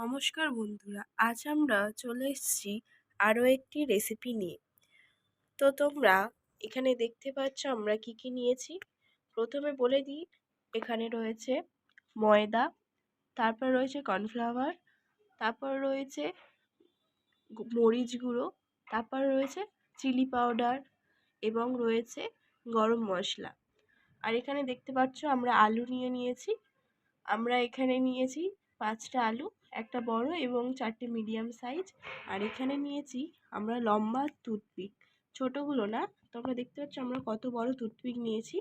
নমস্কার বন্ধুরা, আজ আমরা চলে এসেছি আরও একটি রেসিপি নিয়ে। তো তোমরা এখানে দেখতে পাচ্ছ আমরা কি কি নিয়েছি। প্রথমে বলে দিই, এখানে রয়েছে ময়দা, তারপর রয়েছে কর্নফ্লাওয়ার, তারপর রয়েছে মরিচ গুঁড়ো, তারপর রয়েছে চিলি পাউডার এবং রয়েছে গরম মশলা। আর এখানে দেখতে পাচ্ছ আমরা আলু নিয়েছি। আমরা এখানে নিয়েছি 5টা আলু, একটা বড় এবং 4টে মিডিয়াম সাইজ। আর এখানে নিয়েছি আমরা লম্বা টুথপিক, ছোটোগুলো না। তোমরা দেখতে পাচ্ছ আমরা কত বড় টুথপিক নিয়েছি।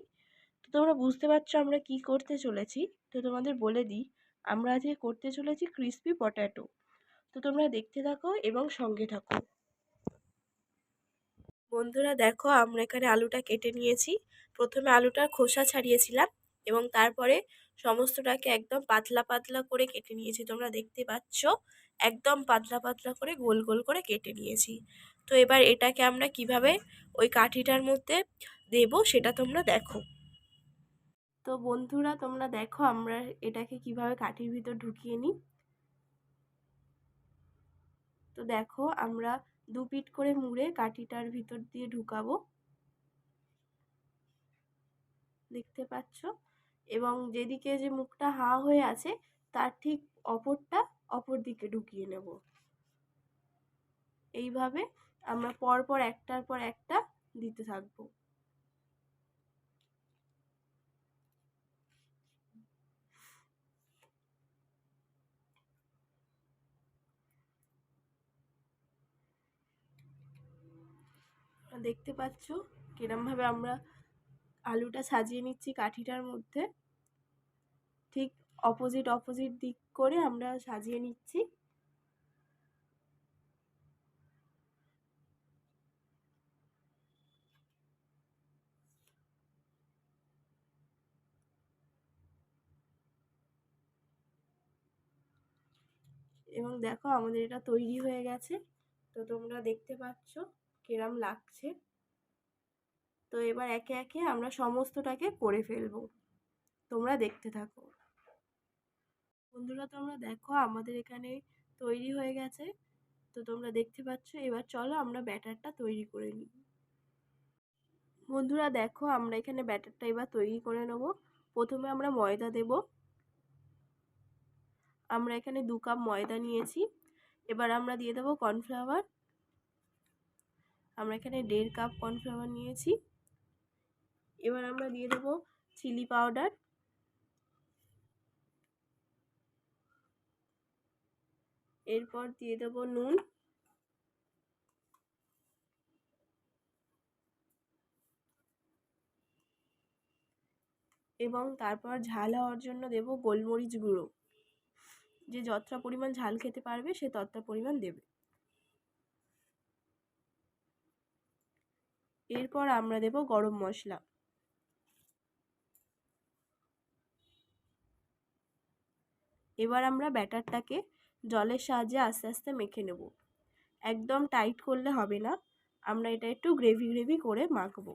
তো তোমরা বুঝতে পারছো আমরা কি করতে চলেছি। তো তোমাদের বলে দিই, আমরা আজকে করতে চলেছি ক্রিসপি পটেটো। তো তোমরা দেখতে থাকো এবং সঙ্গে থাকো। বন্ধুরা দেখো, আমরা এখানে আলুটা কেটে নিয়েছি। প্রথমে আলুটার খোসা ছাড়িয়েছিলাম এবং তারপরে সমস্তটাকে একদম পাতলা পাতলা করে কেটে নিয়েছি। তোমরা দেখতে পাচ্ছ একদম পাতলা পাতলা করে গোল গোল করে কেটে নিয়েছি। তো এবার এটাকে আমরা কিভাবে ওই কাঠিটার মধ্যে দেব সেটা তোমরা দেখো। তো বন্ধুরা তোমরা দেখো আমরা এটাকে কিভাবে কাঠির ভিতর ঢুকিয়ে নিই। তো দেখো আমরা 2 পিঠ করে মুড়ে কাঠিটার ভিতর দিয়ে ঢুকাবো, দেখতে পাচ্ছ। এবং যেদিকে যে মুখটা হা হয়ে আছে তার ঠিক অপর দিকে ঢুকিয়ে নেব। এইভাবে আমরা পরপর একটার পর একটা দিতে থাকবো। দেখতে পাচ্ছ কিরমভাবে আমরা আলুটা সাজিয়ে নিচ্ছি কাঠিটার মধ্যে। ঠিক অপোজিট দিক করে আমরা সাজিয়ে নিচ্ছি। এবং দেখো আমাদের এটা তৈরি হয়ে গেছে। তো তোমরা দেখতে পাচ্ছ কিরম লাগছে। তো এবার একে একে আমরা সমস্তটাকে করে ফেলবো, তোমরা দেখতে থাকো। বন্ধুরা তোমরা দেখো আমাদের এখানে তৈরি হয়ে গেছে। তো তোমরা দেখতে পাচ্ছ। এবার চলো আমরা ব্যাটারটা তৈরি করে নিই। বন্ধুরা দেখো আমরা এখানে ব্যাটারটা এবার তৈরি করে নেব। প্রথমে আমরা ময়দা দেব। আমরা এখানে 2 কাপ ময়দা নিয়েছি। এবার আমরা দিয়ে দেবো কর্নফ্লাওয়ার। আমরা এখানে 1.5 কাপ কর্নফ্লাওয়ার নিয়েছি। এবার আমরা দিয়ে দেবো চিলি পাউডার। এরপর দিয়ে দেবো নুন। এবং তারপর ঝাল হওয়ার জন্য দেব গোলমরিচ গুঁড়ো। যে যতটা পরিমাণ ঝাল খেতে পারবে সে ততটা পরিমাণ দেবে। এরপর আমরা দেব গরম মশলা। এবার আমরা ব্যাটারটাকে জলের সাহায্যে আস্তে আস্তে মেখে নেব। একদম টাইট করলে হবে না, আমরা এটা একটু গ্রেভি করে মাখবো।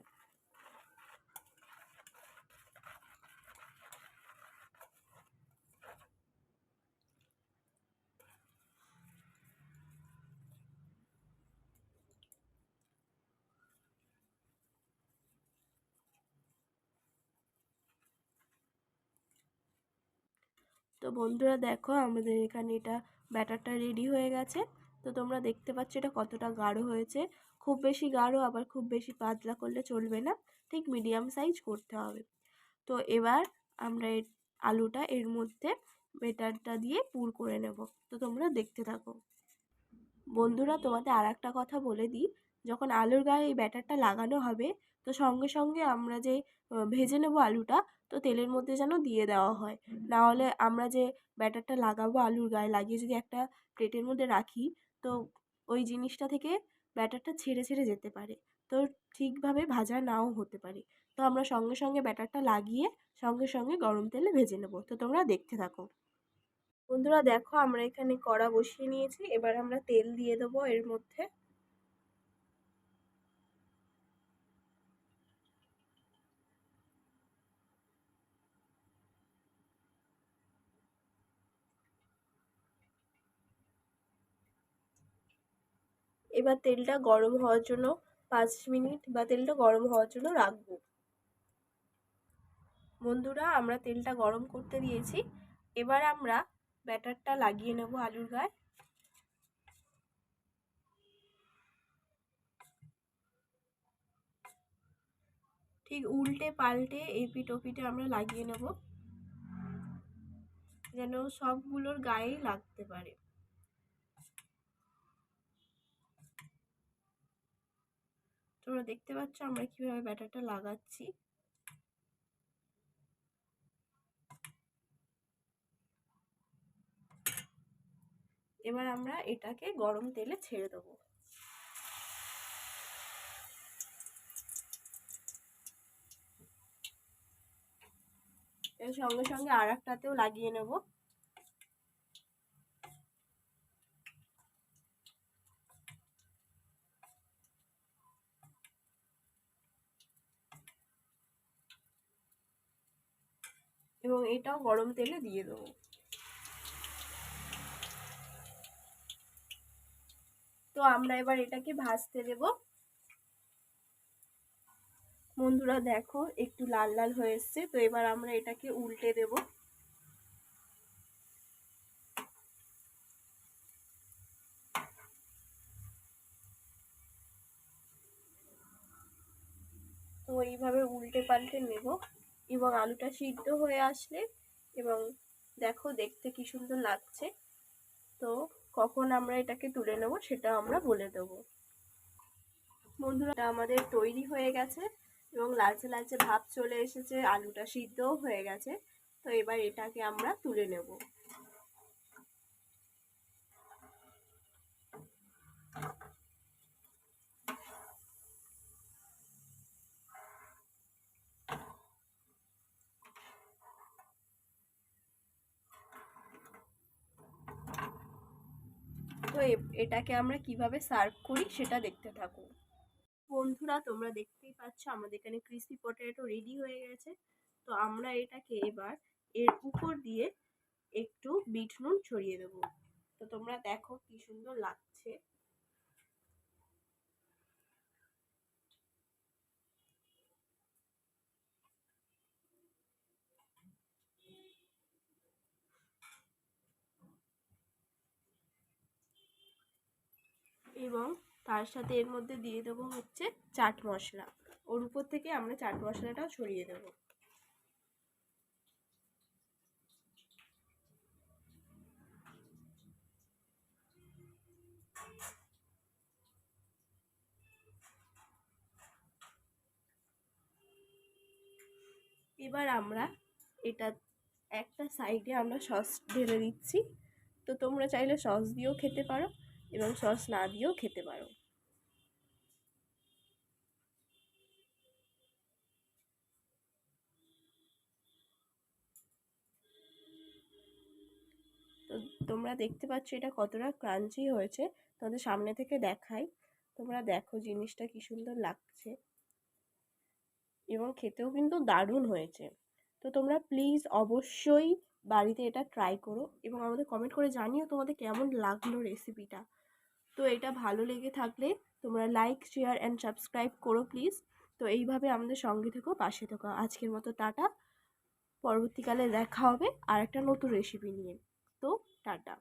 তো বন্ধুরা দেখো আমাদের এখানে এটা ব্যাটারটা রেডি হয়ে গেছে। তো তোমরা দেখতে পাচ্ছ এটা কতটা গাঢ় হয়েছে। খুব বেশি গাঢ় আবার খুব বেশি পাতলা করলে চলবে না, ঠিক মিডিয়াম সাইজ করতে হবে। তো এবার আমরা আলুটা এর মধ্যে ব্যাটারটা দিয়ে পুর করে নেব। তো তোমরা দেখতে থাকো। বন্ধুরা তোমাদের আর একটা কথা বলে দিই, যখন আলুর গায়ে এই ব্যাটারটা লাগানো হবে তো সঙ্গে সঙ্গে আমরা যে ভেজে নেব আলুটা, তো তেলের মধ্যে যেন দিয়ে দেওয়া হয়। না হলে আমরা যে ব্যাটারটা লাগাবো আলুর গায়ে লাগিয়ে যদি একটা প্লেটের মধ্যে রাখি, তো ওই জিনিসটা থেকে ব্যাটারটা ছেড়ে ছেড়ে যেতে পারে। তো ঠিকভাবে ভাজা নাও হতে পারে। তো আমরা সঙ্গে সঙ্গে ব্যাটারটা লাগিয়ে সঙ্গে সঙ্গে গরম তেলে ভেজে নেব। তো তোমরা দেখতে থাকো। বন্ধুরা দেখো আমরা এখানে কড়া বসিয়ে নিয়েছি। এবার আমরা তেল দিয়ে দেবো এর মধ্যে। এবার তেলটা গরম হওয়ার জন্য 5 মিনিট বা তেলটা গরম হওয়ার জন্য রাখবো। বন্ধুরা আমরা তেলটা গরম করতে দিয়েছি, এবার আমরা ব্যাটারটা লাগিয়ে নেব আলুর গায়ে। ঠিক উল্টে পাল্টে এপিট ওপিটে আমরা লাগিয়ে নেব, যেন সবগুলোর গায়েই লাগতে পারে। তোমরা দেখতে পাচ্ছ আমরা কিভাবে ব্যাটারটা লাগাচ্ছি। এবার আমরা এটাকে গরম তেলে ছেড়ে দেবো। এর সঙ্গে সঙ্গে আর একটাতেও লাগিয়ে নেব। এবং এটাও গরম তেলে দিয়ে দেবো। তো আমরা এবার এটাকে ভাজতে দেব। বন্ধুরা দেখো একটু লাল লাল হয়ে এসছে, তো এবার আমরা এটাকে উল্টে দেব। তো এইভাবে উল্টে পাল্টে নেব এবং আলুটা সিদ্ধ হয়ে আসলে এবং দেখো দেখতে কি সুন্দর লাগছে, তো কখন আমরা এটাকে তুলে নেব সেটা আমরা বলে দেব। বন্ধুরা আমাদের তৈরি হয়ে গেছে এবং লালচে লালচে ভাব চলে এসেছে, আলুটা সিদ্ধও হয়ে গেছে। তো এবার এটাকে আমরা তুলে নেব। তো এটাকে আমরা কিভাবে সার্ভ করি সেটা দেখতে থাকো। বন্ধুরা তোমরা দেখতেই পাচ্ছ আমাদের এখানে ক্রিসপি পটেটো রেডি হয়ে গেছে। তো আমরা এটাকে এবার এর উপর দিয়ে একটু বিট নুন ছড়িয়ে দেবো। তো তোমরা দেখো কি সুন্দর লাগছে। এবং তার সাথে এর মধ্যে দিয়ে দেবো হচ্ছে চাট মশলা। ওর উপর থেকে আমরা চাট মশলাটাও ছড়িয়ে দেবো। এবার আমরা এটা একটা সাইডে আমরা সস ঢেলে দিচ্ছি। তো তোমরা চাইলে সস দিয়েও খেতে পারো এবং সস না দিয়েও খেতে পারো। তো তোমরা দেখতে পাচ্ছ এটা কতটা ক্রাঞ্চি হয়েছে, তোমাদের সামনে থেকে দেখাই। তোমরা দেখো জিনিসটা কি সুন্দর লাগছে এবং খেতেও কিন্তু দারুণ হয়েছে। তো তোমরা প্লিজ অবশ্যই বাড়িতে এটা ট্রাই করো এবং আমাদের কমেন্ট করে জানিও তোমাদের কেমন লাগলো রেসিপিটা। তো এটা ভালো লেগে থাকলে তোমরা লাইক শেয়ার অ্যান্ড সাবস্ক্রাইব করো প্লিজ। তো এইভাবে আমাদের সঙ্গে থেকো, পাশে থেকো। আজকের মতো টাটা, পরবর্তীকালে দেখা হবে আর একটা নতুন রেসিপি নিয়ে। তো টাটা।